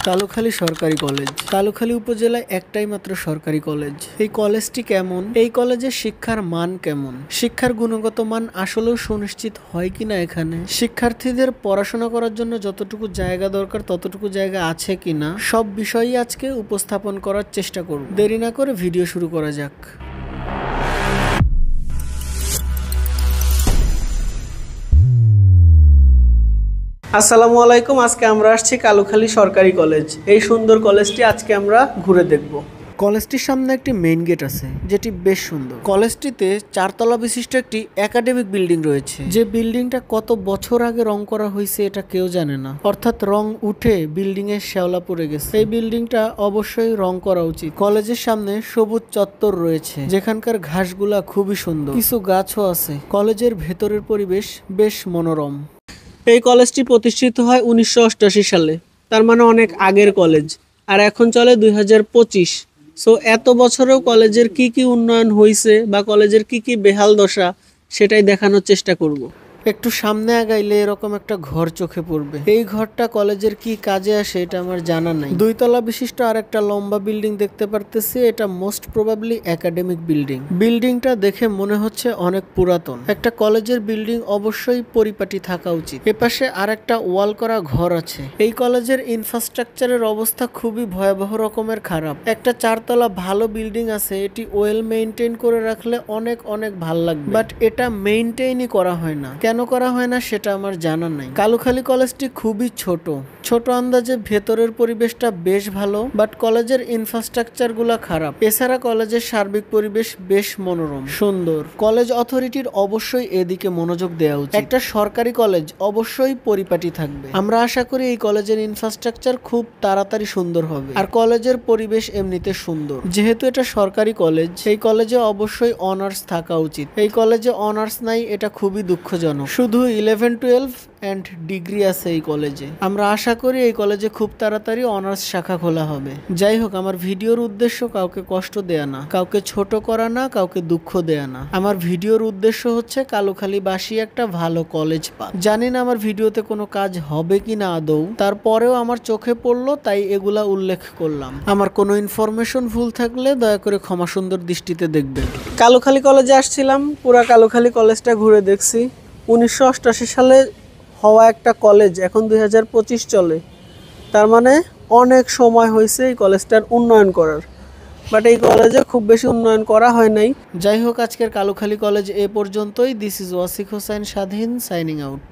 কালুখালী সরকারি কলেজ। কালুখালী উপজেলায় একটাই মাত্র সরকারি কলেজ। এই কলেজটি কেমন? এই কলেজের শিক্ষার মান কেমন? শিক্ষার গুণগত মান আসলেও সুনিশ্চিত হয় কিনা এখানে? শিক্ষার্থীদের পড়াশোনা করার জন্য যতটুকু জায়গা দরকার ততটুকু জায়গা আছে কিনা, সব বিষয়ই আজকে উপস্থাপন করার চেষ্টা করব। দেরি না করে ভিডিও শুরু করা যাক। আসসালামু আলাইকুম। আজকে আমরা আসছি কালুখালী সরকারি কলেজ। এই সুন্দর কলেজটি আজকে আমরা ঘুরে দেখব। কলেজটির সামনে একটি মেইন গেট আছে, যেটি বেশ সুন্দর। কলেজটিতে 4 তলা বিশিষ্ট একটি একাডেমিক বিল্ডিং রয়েছে। যে বিল্ডিংটা কত বছর আগে রং করা হয়েছে এটা কেউ জানে না, অর্থাৎ রং উঠে বিল্ডিং এর শ্যাওলা পড়ে গেছে। এই বিল্ডিংটা অবশ্যই রং করা উচিত। কলেজের সামনে সবুজ চত্বর রয়েছে, যেখানকার ঘাসগুলা খুবই সুন্দর, কিছু গাছও আছে। কলেজের ভেতরের পরিবেশ বেশ মনোরম। এই কলেজটি প্রতিষ্ঠিত হয় 1988 সালে, তার মানে অনেক আগের কলেজ, আর এখন চলে 2025। সো এত বছরেও কলেজের কি কি উন্নয়ন হয়েছে বা কলেজের কি কি বেহাল দশা সেটাই দেখানোর চেষ্টা করব। একটু সামনে আগাইলে এরকম একটা ঘর চোখে পড়বে। এই ঘরটা কলেজের কি কাজে আসে এটা আমার জানা নাই। 2 তলা বিশিষ্ট আর একটা লম্বা বিল্ডিং দেখতে পারতেছি। এটা মোস্ট প্রবাবলি একাডেমিক বিল্ডিং। বিল্ডিংটা দেখে মনে হচ্ছে অনেক পুরাতন। একটা কলেজের বিল্ডিং অবশ্যই পরিপাটি থাকা উচিত। এপাশে আর একটা ওয়াল করা ঘর আছে। এই কলেজের ইনফ্রাস্ট্রাকচারের অবস্থা খুবই ভয়াবহ রকমের খারাপ। একটা 4 তলা ভালো বিল্ডিং আছে, এটি ওয়েল মেইনটেইন করে রাখলে অনেক অনেক ভাল লাগবে, বাট এটা মেইনটেইনই করা হয় না। কেন করা হয় না সেটা আমার জানা নাই। কালুখালী কলেজটি খুবই ছোট আন্দাজে ভেতরের পরিবেশটা বেশ ভালো, বাট কলেজের ইনফ্রাস্ট্রাকচার গুলা খারাপ। এছাড়া কলেজের সার্বিক পরিবেশ বেশ মনোরম সুন্দর। কলেজ অথরিটির অবশ্যই এদিকে মনোযোগ দেওয়া উচিত। একটা সরকারি কলেজ অবশ্যই পরিপাটি থাকবে। আমরা আশা করি এই কলেজের ইনফ্রাস্ট্রাকচার খুব তাড়াতাড়ি সুন্দর হবে, আর কলেজের পরিবেশ এমনিতে সুন্দর। যেহেতু এটা সরকারি কলেজ, এই কলেজে অবশ্যই অনার্স থাকা উচিত। এই কলেজে অনার্স নাই, এটা খুবই দুঃখজনক। শুধু 11, 12 এন্ড ডিগ্রি আছে এই কলেজে। আমরা আশা করি এই কলেজে খুব তাড়াতাড়ি অনার্স শাখা খোলা হবে। যাই হোক, আমার ভিডিওর উদ্দেশ্য কাউকে কষ্ট দেয়া না, কাউকে ছোট করা না, কাউকে দুঃখ দেয়া না। আমার ভিডিওর উদ্দেশ্য হচ্ছে কালুখালীবাসী একটা ভালো কলেজ পাক। জানি না আমার ভিডিওতে কোনো কাজ হবে কি না আদৌ, তারপরেও আমার চোখে পড়লো তাই এগুলা উল্লেখ করলাম। আমার কোনো ইনফরমেশন ভুল থাকলে দয়া করে ক্ষমা সুন্দর দৃষ্টিতে দেখবেন। কালুখালী কলেজে আসছিলাম, পুরা কালুখালী কলেজটা ঘুরে দেখছি। 1988 সালে হওয়া একটা কলেজ এখন 2025 চলে, তার মানে অনেক সময় হয়েছে এই কলেজটার উন্নয়ন করার, বাট এই কলেজে খুব বেশি উন্নয়ন করা হয় নাই। যাই হোক, আজকের কালুখালী কলেজ এ পর্যন্তই। দিস ইজ ওয়াসিক হোসেন স্বাধীন, সাইনিং আউট।